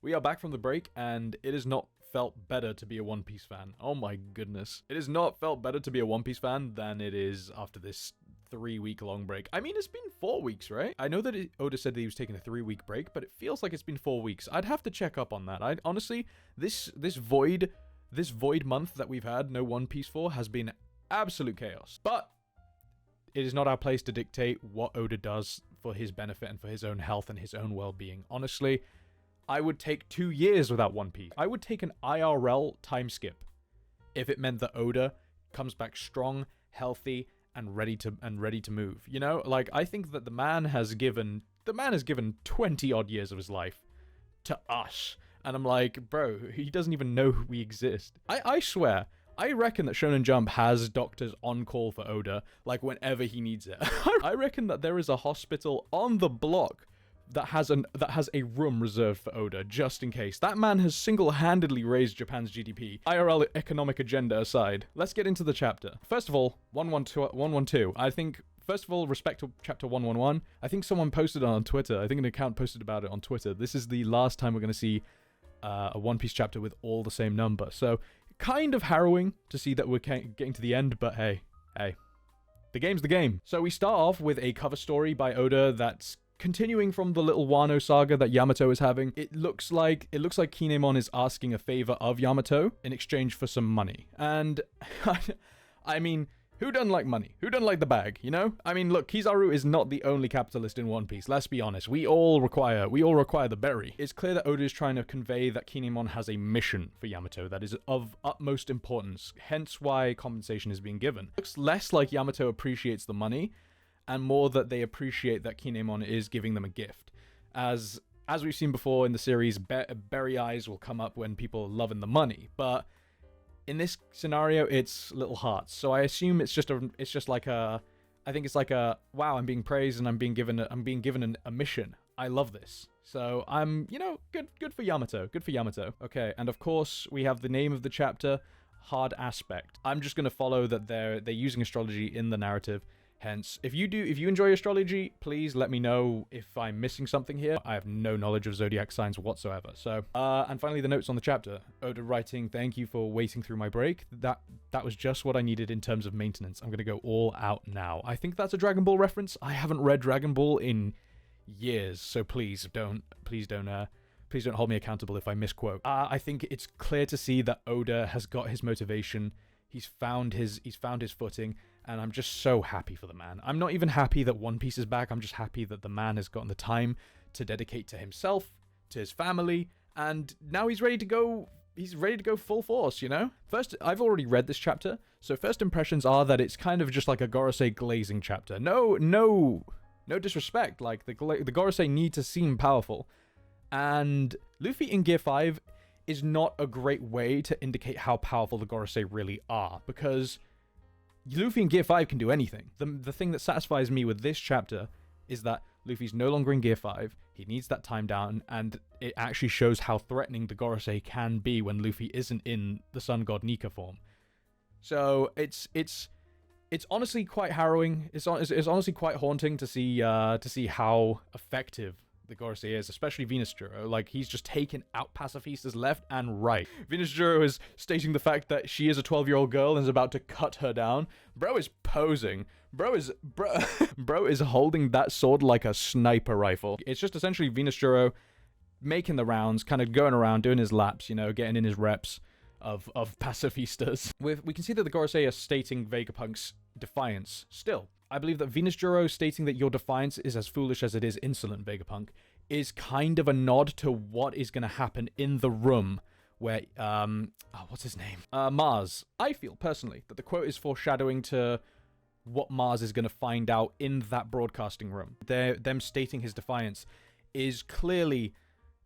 We are back from the break, and it has not felt better to be a One Piece fan. Oh my goodness. It has not felt better to be a One Piece fan than it is after this 3-week long break. I mean, it's been 4 weeks, right? I know that Oda said that he was taking a 3-week break, but it feels like it's been 4 weeks. I'd have to check up on that. Honestly, this void month that we've had no One Piece for has been absolute chaos. But it is not our place to dictate what Oda does for his benefit and for his own health and his own well-being. Honestly, I would take 2 years without One Piece. I would take an IRL time skip if it meant that Oda comes back strong, healthy, and ready to move. You know, like, I think that the man has given 20 odd years of his life to us, and I'm like, bro, he doesn't even know we exist. I swear, I reckon that Shonen Jump has doctors on call for Oda, like, whenever he needs it. I reckon that there is a hospital on the block that has a room reserved for Oda, just in case. That man has single-handedly raised Japan's GDP. IRL economic agenda aside, let's get into the chapter. First of all, 112. I think, first of all, respect to chapter 111. I think someone posted it on Twitter. I think an account posted about it on Twitter. This is the last time we're going to see a One Piece chapter with all the same number. So, kind of harrowing to see that we're getting to the end, but hey. The game's the game. So we start off with a cover story by Oda that's continuing from the little Wano saga that Yamato is having. It looks like Kinemon is asking a favor of Yamato in exchange for some money. And I mean, who doesn't like money? Who doesn't like the bag, you know? I mean, look, Kizaru is not the only capitalist in One Piece. Let's be honest. We all require the berry. It's clear that Oda is trying to convey that Kinemon has a mission for Yamato that is of utmost importance, hence why compensation is being given. It looks less like Yamato appreciates the money and more that they appreciate that Kinemon is giving them a gift. As we've seen before in the series, berry eyes will come up when people are loving the money, but in this scenario, it's little hearts. So I assume it's just like a wow, I'm being praised and I'm being given a mission. I love this. So I'm, good for Yamato. Good for Yamato. Okay, and of course we have the name of the chapter, Hard Aspect. I'm just gonna follow that they're using astrology in the narrative. Hence, if you enjoy astrology, please let me know if I'm missing something here. I have no knowledge of zodiac signs whatsoever. So, and finally the notes on the chapter. Oda writing, thank you for waiting through my break. That was just what I needed in terms of maintenance. I'm gonna go all out now. I think that's a Dragon Ball reference. I haven't read Dragon Ball in years, so please don't hold me accountable if I misquote. I think it's clear to see that Oda has got his motivation. He's found his footing, and I'm just so happy for the man. I'm not even happy that One Piece is back. I'm just happy that the man has gotten the time to dedicate to himself, to his family, and now he's ready to go. He's ready to go full force, you know? First, I've already read this chapter, so first impressions are that it's kind of just like a Gorosei Glazing chapter. No disrespect. Like, the Gorosei need to seem powerful, and Luffy in Gear 5 is not a great way to indicate how powerful the Gorosei really are, because Luffy in Gear 5 can do anything. The thing that satisfies me with this chapter is that Luffy's no longer in Gear 5, he needs that time down, and it actually shows how threatening the Gorosei can be when Luffy isn't in the Sun God Nika form. So it's honestly quite harrowing. It's honestly quite haunting to see how effective the Gorosei is, especially Venus Juro. Like, he's just taken out pacifistas left and right. Venus Juro is stating the fact that she is a 12-year-old girl and is about to cut her down. Bro is posing. Bro is holding that sword like a sniper rifle. It's just essentially Venus Juro making the rounds, kind of going around, doing his laps, getting in his reps of pacifistas. We can see that the Gorosei are stating Vegapunk's defiance still. I believe that Venus Juro stating that your defiance is as foolish as it is insolent, Vegapunk, is kind of a nod to what is going to happen in the room where, what's his name? Mars. I feel, personally, that the quote is foreshadowing to what Mars is going to find out in that broadcasting room. Them stating his defiance is clearly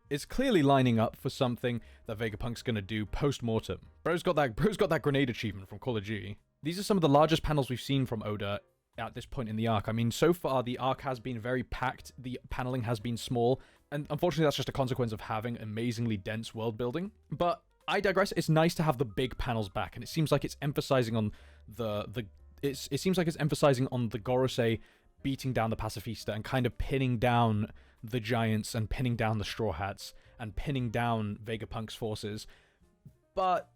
lining up for something that Vegapunk's going to do post-mortem. Bro's got that grenade achievement from Call of Duty. These are some of the largest panels we've seen from Oda at this point in the arc. I mean, so far, the arc has been very packed, the paneling has been small, and unfortunately that's just a consequence of having amazingly dense world building. But I digress. It's nice to have the big panels back, and it seems like it's emphasizing on it seems like it's emphasizing on the Gorosei beating down the Pacifista and kind of pinning down the Giants and pinning down the Straw Hats and pinning down Vegapunk's forces. But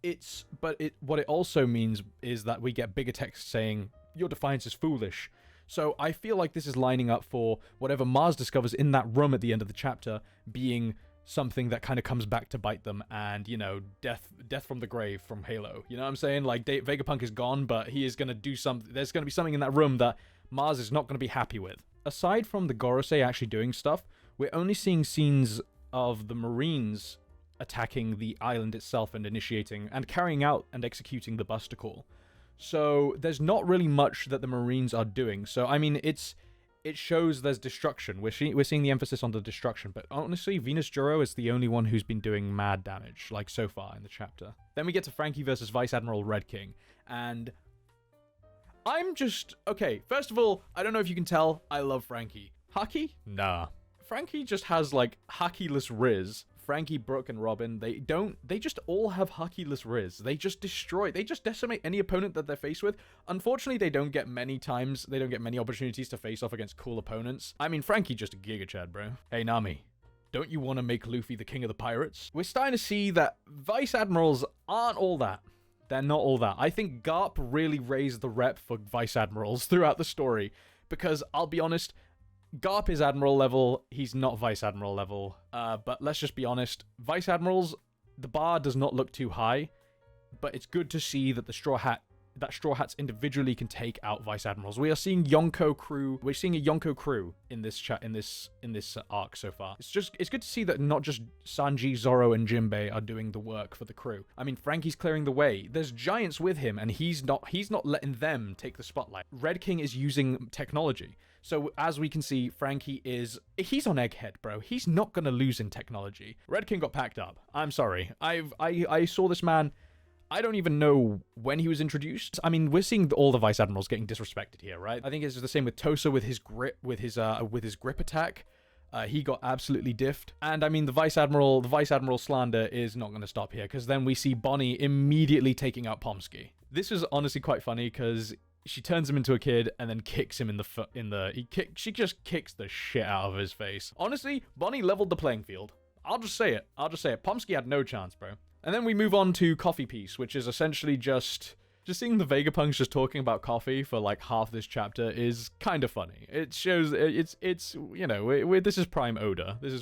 what it also means is that we get bigger text saying, your defiance is foolish. So I feel like this is lining up for whatever Mars discovers in that room at the end of the chapter being something that kind of comes back to bite them, and, you know, death from the grave from Halo. You know what I'm saying? Like, Vegapunk is gone, but he is going to do something. There's going to be something in that room that Mars is not going to be happy with. Aside from the Gorosei actually doing stuff, we're only seeing scenes of the Marines attacking the island itself and initiating and carrying out and executing the Buster Call. So there's not really much that the Marines are doing. So, I mean, it shows there's destruction. We're seeing the emphasis on the destruction, but honestly, Venus Juro is the only one who's been doing mad damage, like, so far in the chapter. Then we get to Franky versus Vice Admiral Red King, and I'm just... Okay, first of all, I don't know if you can tell, I love Franky. Haki? Nah. Franky just has, like, haki-less Riz. Franky, Brooke, and Robin, they just all have haki-less Riz. They just decimate any opponent that they're faced with. Unfortunately, they don't get many opportunities to face off against cool opponents. I mean, Franky just a Giga Chad, bro. Hey, Nami, don't you want to make Luffy the king of the pirates? We're starting to see that Vice Admirals aren't all that. They're not all that. I think Garp really raised the rep for Vice Admirals throughout the story, because I'll be honest, Garp is Admiral level, he's not Vice Admiral level, but let's just be honest, Vice Admirals, the bar does not look too high, but it's good to see that Straw Hats individually can take out Vice Admirals. We are seeing Yonko crew, we're seeing a Yonko crew in this arc so far. It's good to see that not just Sanji, Zoro, and Jinbei are doing the work for the crew. I mean, Franky's clearing the way. There's giants with him, and he's not letting them take the spotlight. Red King is using technology. So, as we can see, Franky he's on Egghead, bro. He's not gonna lose in technology. Red King got packed up. I'm sorry. I saw this man, I don't even know when he was introduced. I mean, we're seeing all the Vice Admirals getting disrespected here, right? I think it's the same with Tosa with his grip attack. He got absolutely diffed. And I mean, the Vice Admiral Slander is not going to stop here, because then we see Bonnie immediately taking out Pomsky. This is honestly quite funny, because she turns him into a kid and then kicks him she just kicks the shit out of his face. Honestly, Bonnie leveled the playing field. I'll just say it. Pomsky had no chance, bro. And then we move on to Coffee Piece, which is essentially just seeing the Vegapunks just talking about coffee for like half this chapter is kind of funny. It shows it's you know, this is prime Oda. This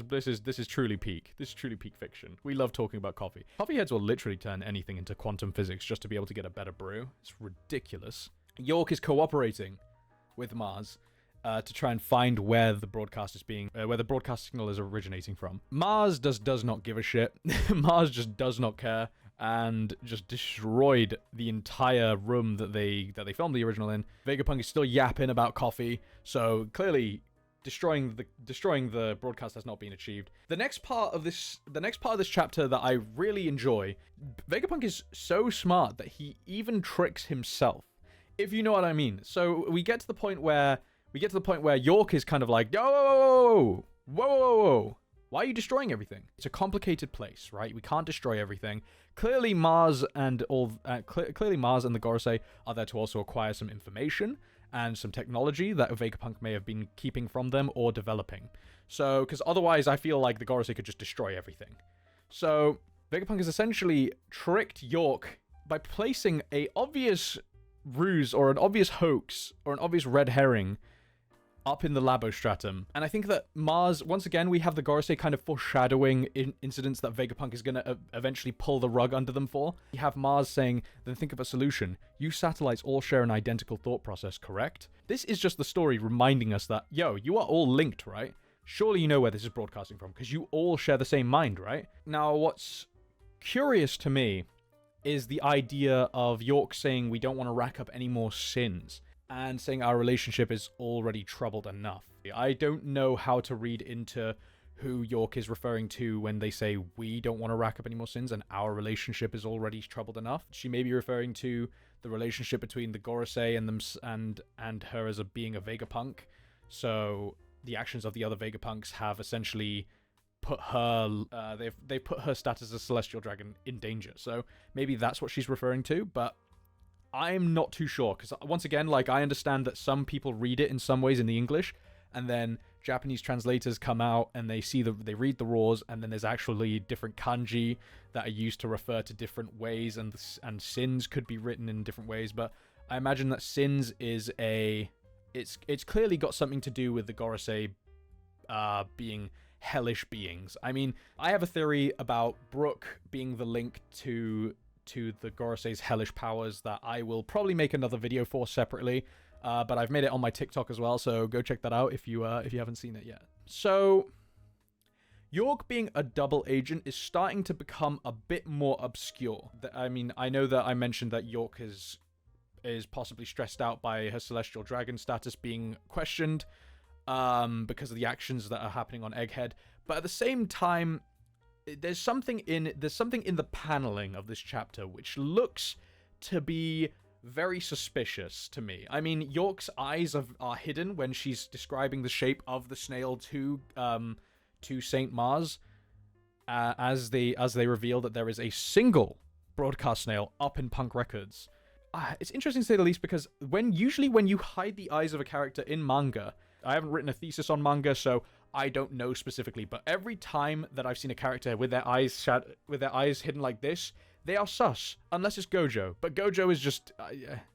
is truly peak. This is truly peak fiction. We love talking about coffee. Coffee heads will literally turn anything into quantum physics just to be able to get a better brew. It's ridiculous. York is cooperating with Mars to try and find where the broadcast signal is originating from. Mars does not give a shit. Mars just does not care, and just destroyed the entire room that they filmed the original in. Vegapunk is still yapping about coffee, so clearly destroying the broadcast has not been achieved. The next part of this chapter that I really enjoy, Vegapunk is so smart that he even tricks himself, if you know what I mean. So we get to the point where York is kind of like, whoa, why are you destroying everything? It's a complicated place, right? We can't destroy everything. Clearly Mars and the Gorosei are there to also acquire some information and some technology that Vegapunk may have been keeping from them or developing. So, because otherwise I feel like the Gorosei could just destroy everything. So Vegapunk has essentially tricked York by placing a obvious ruse or an obvious hoax or an obvious red herring up in the labostratum. And I think that Mars, once again, we have the Gorosei kind of foreshadowing incidents that Vegapunk is going to eventually pull the rug under them for. You have Mars saying, then think of a solution. You satellites all share an identical thought process, correct? This is just the story reminding us that, yo, you are all linked, right? Surely you know where this is broadcasting from, because you all share the same mind, right? Now, what's curious to me is the idea of York saying we don't want to rack up any more sins, and saying our relationship is already troubled enough. I don't know how to read into who York is referring to when they say we don't want to rack up any more sins and our relationship is already troubled enough. She may be referring to the relationship between the Gorosei and them and her as being a Vegapunk. So the actions of the other Vegapunks have essentially put her they've put her status as Celestial Dragon in danger. So maybe that's what she's referring to, but I'm not too sure, because once again, like, I understand that some people read it in some ways in the English, and then Japanese translators come out and they read the rules, and then there's actually different kanji that are used to refer to different ways, and sins could be written in different ways. But I imagine that sins is it's clearly got something to do with the Gorosei being hellish beings. I mean, I have a theory about Brook being the link to the Gorosei's hellish powers that I will probably make another video for separately. But I've made it on my TikTok as well, so go check that out if you haven't seen it yet. So, York being a double agent is starting to become a bit more obscure. I mean, I know that I mentioned that York is possibly stressed out by her celestial dragon status being questioned because of the actions that are happening on Egghead, but at the same time, there's something in the paneling of this chapter which looks to be very suspicious to me. I mean, York's eyes are hidden when she's describing the shape of the snail to Saint Mars, as they reveal that there is a single broadcast snail up in Punk Records. It's interesting to say the least, because usually when you hide the eyes of a character in manga, I haven't written a thesis on manga, so I don't know specifically, but every time that I've seen a character with their eyes hidden like this, they are sus, unless it's Gojo. But Gojo is just...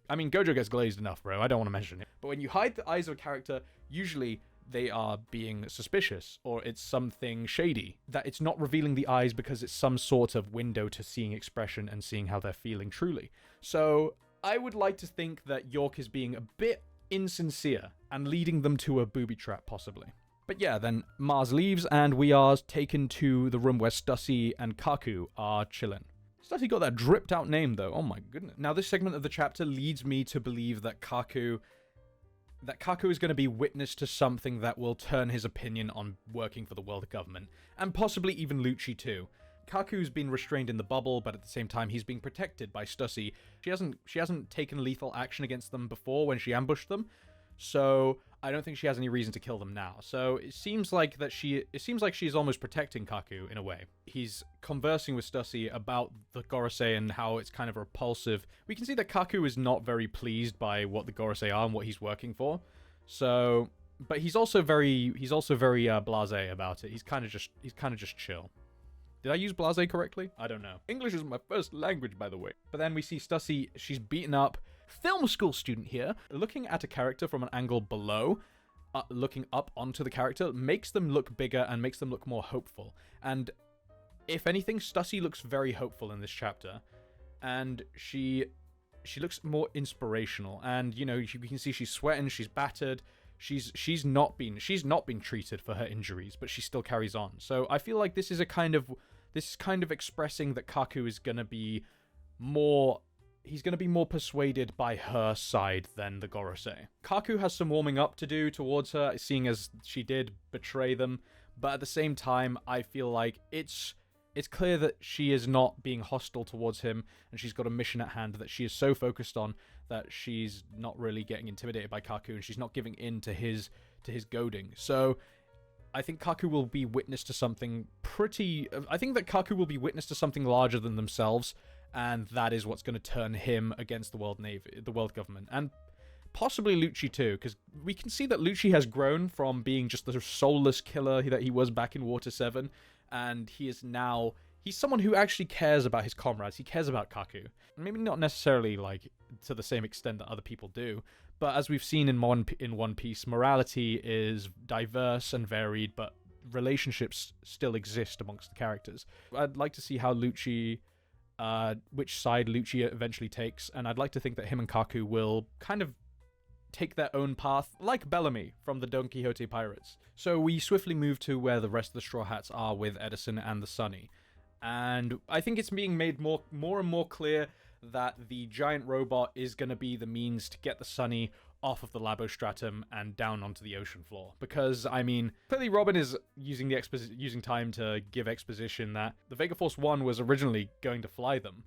I mean, Gojo gets glazed enough, bro. I don't want to mention it. But when you hide the eyes of a character, usually they are being suspicious, or it's something shady. That it's not revealing the eyes because it's some sort of window to seeing expression and seeing how they're feeling truly. So, I would like to think that York is being a bit insincere and leading them to a booby trap, possibly. But yeah, then Mars leaves, and we are taken to the room where Stussy and Kaku are chilling. Stussy got that dripped out name, though. Oh my goodness. Now, this segment of the chapter leads me to believe that Kaku is going to be witness to something that will turn his opinion on working for the world government, and possibly even Lucci too. Kaku's been restrained in the bubble, but at the same time he's being protected by Stussy. She hasn't taken lethal action against them before when she ambushed them, so I don't think she has any reason to kill them now. So it seems like she's almost protecting Kaku in a way. He's conversing with Stussy about the Gorosei and how it's kind of repulsive. We can see that Kaku is not very pleased by what the Gorosei are and what he's working for. So, but he's also very blasé about it. He's kind of just chill. Did I use blasé correctly? I don't know. English is my first language, by the way. But then we see Stussy, she's beaten up. Film school student here, looking at a character from an angle below, looking up onto the character, makes them look bigger and makes them look more hopeful. And if anything, Stussy looks very hopeful in this chapter. And she looks more inspirational. And, you know, you can see she's sweating, she's battered. She's not been treated for her injuries, but she still carries on. So I feel like this is kind of expressing that Kaku is going to be more... He's going to be more persuaded by her side than the Gorosei. Kaku has some warming up to do towards her, seeing as she did betray them. But at the same time, I feel like it's clear that she is not being hostile towards him, and she's got a mission at hand that she is so focused on that she's not really getting intimidated by Kaku, and she's not giving in to his goading. So I think Kaku will be witness to something I think that Kaku will be witness to something larger than themselves, and that is what's going to turn him against the world government, and possibly Lucci too, because we can see that Lucci has grown from being just the soulless killer that he was back in Water 7, and he's someone who actually cares about his comrades. He cares about Kaku. Maybe not necessarily like to the same extent that other people do, but as we've seen in One Piece, morality is diverse and varied, but relationships still exist amongst the characters. I'd like to see how which side Lucci eventually takes, and I'd like to think that him and Kaku will kind of take their own path, like Bellamy from the Don Quixote Pirates. So we swiftly move to where the rest of the Straw Hats are with Edison and the Sunny. And I think it's being made more and more clear that the giant robot is going to be the means to get the Sunny off of the Labostratum and down onto the ocean floor. Because, I mean, clearly Robin is using time to give exposition that the Vega Force 1 was originally going to fly them.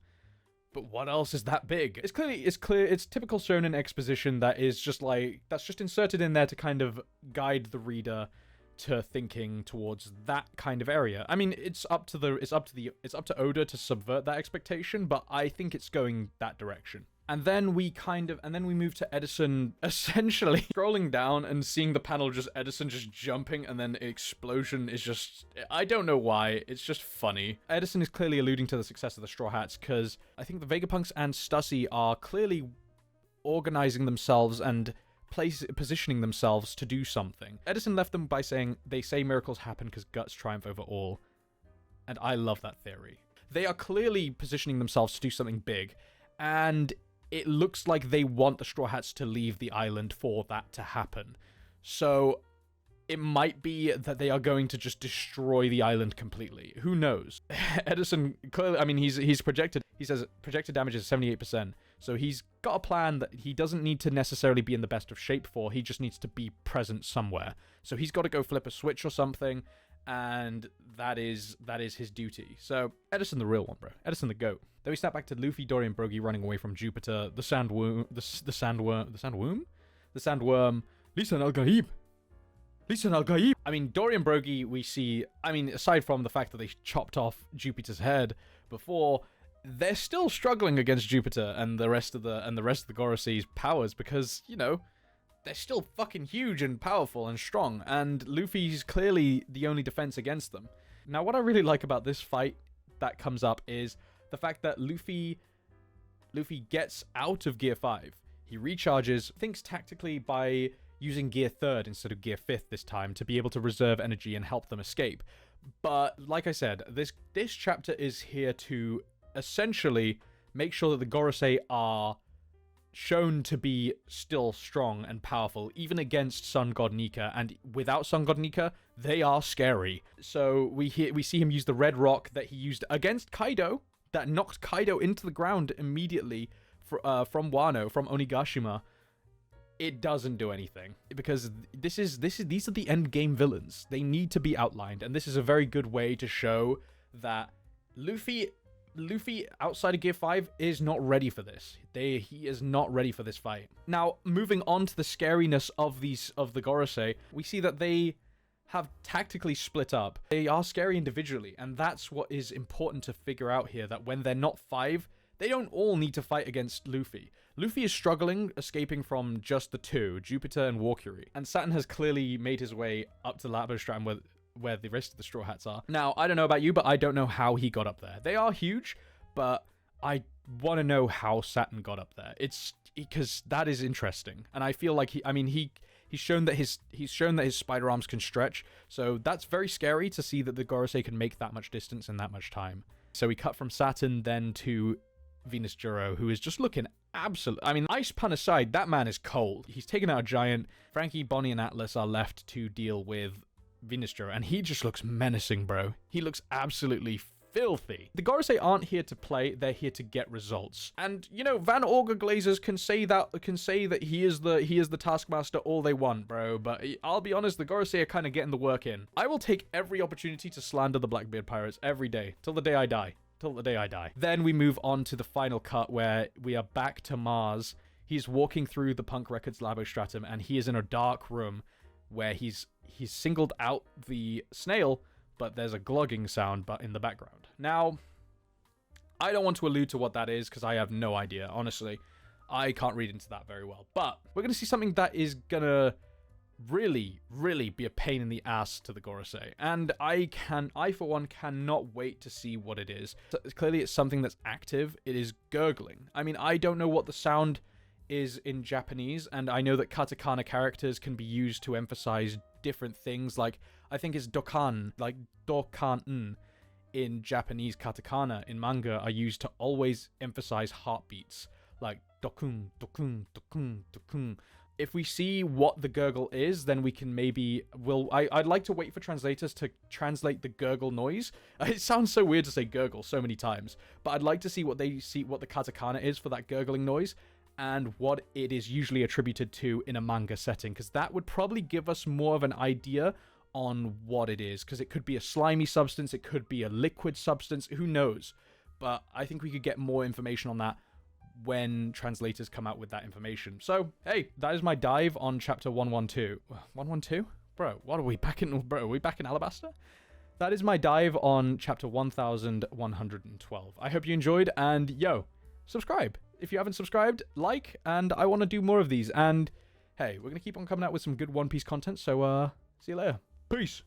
But what else is that big? It's clear, it's typical shonen exposition that is just like, that's just inserted in there to kind of guide the reader to thinking towards that kind of area. I mean, it's up to Oda to subvert that expectation, but I think it's going that direction. And then we move to Edison essentially scrolling down and seeing the panel just Edison just jumping, and then explosion is just, I don't know why, it's just funny. Edison is clearly alluding to the success of the Straw Hats, because I think the Vegapunks and Stussy are clearly organizing themselves and positioning themselves to do something. Edison left them by saying, they say miracles happen because guts triumph over all. And I love that theory. They are clearly positioning themselves to do something big, and it looks like they want the Straw Hats to leave the island for that to happen. So it might be that they are going to just destroy the island completely. Who knows? Edison clearly, I mean, he's projected, he says projected damage is 78%. So he's got a plan that he doesn't need to necessarily be in the best of shape for. He just needs to be present somewhere. So he's got to go flip a switch or something, and that is his duty. So Edison the real one, bro. Edison the GOAT. Then we snap back to Luffy, Dory, and Brogy running away from Jupiter, the sandworm, Lisan al-Gaib. Lisan al-Gaib. I mean, Dory and Brogy, we see, I mean, aside from the fact that they chopped off Jupiter's head before, they're still struggling against Jupiter and the rest of the Gorosei's powers, because, you know, they're still fucking huge and powerful and strong, and Luffy's clearly the only defense against them. Now, what I really like about this fight that comes up is the fact that Luffy gets out of Gear 5. He recharges, thinks tactically by using Gear 3rd instead of Gear 5th this time to be able to reserve energy and help them escape. But, like I said, this chapter is here to essentially make sure that the Gorosei are shown to be still strong and powerful, even against Sun God Nika, and without Sun God Nika, they are scary. So we see him use the red rock that he used against Kaido, that knocked Kaido into the ground immediately from Wano, from Onigashima. It doesn't do anything, because these are the end game villains. They need to be outlined, and this is a very good way to show that Luffy outside of Gear 5 is not ready for this. He is not ready for this fight. Now, moving on to the scariness of the Gorosei, we see that they have tactically split up. They are scary individually, and that's what is important to figure out here, that when they're not 5, they don't all need to fight against Luffy. Luffy is struggling, escaping from just the 2, Jupiter and Walkiri, and Saturn has clearly made his way up to Labostram where the rest of the Straw Hats are. Now, I don't know about you, but I don't know how he got up there. They are huge, but I want to know how Saturn got up there. It's because that is interesting, and I feel like he's shown that his spider arms can stretch, so that's very scary to see that the Gorosei can make that much distance in that much time. So we cut from Saturn then to Venus Juro, who is just looking absolute. I mean, ice pun aside, that man is cold. He's taken out a giant. Franky, Bonnie, and Atlas are left to deal with Venus Juro, and he just looks menacing, bro. He looks absolutely filthy. The Gorosei aren't here to play, they're here to get results. And, you know, Van Augur Glazers can say that he is the taskmaster all they want, bro, but I'll be honest, the Gorosei are kind of getting the work in. I will take every opportunity to slander the Blackbeard Pirates every day, till the day I die. Then we move on to the final cut, where we are back to Mars. He's walking through the Punk Records Labostratum, and he is in a dark room where he's singled out the snail, but there's a glogging sound but in the background. Now, I don't want to allude to what that is, because I have no idea. Honestly, I can't read into that very well. But we're going to see something that is going to really, really be a pain in the ass to the Gorosei. And I for one, cannot wait to see what it is. So, clearly, it's something that's active. It is gurgling. I mean, I don't know what the sound is in Japanese, and I know that katakana characters can be used to emphasize different things, like I think it's dokan, like dokan in Japanese katakana in manga are used to always emphasize heartbeats, like dokun, dokun, dokun, dokun. If we see what the gurgle is, then we can I'd like to wait for translators to translate the gurgle noise. It sounds so weird to say gurgle so many times, but I'd like to see what the katakana is for that gurgling noise, and what it is usually attributed to in a manga setting, because that would probably give us more of an idea on what it is, because it could be a slimy substance, it could be a liquid substance, who knows? But I think we could get more information on that when translators come out with that information. So, hey, that is my dive on chapter 112. 112? Bro, what are we back in? Bro, are we back in Alabaster? That is my dive on chapter 1112. I hope you enjoyed, and yo, subscribe. if you haven't subscribed, like, and I want to do more of these. And hey, we're going to keep on coming out with some good One Piece content. So, see you later. Peace.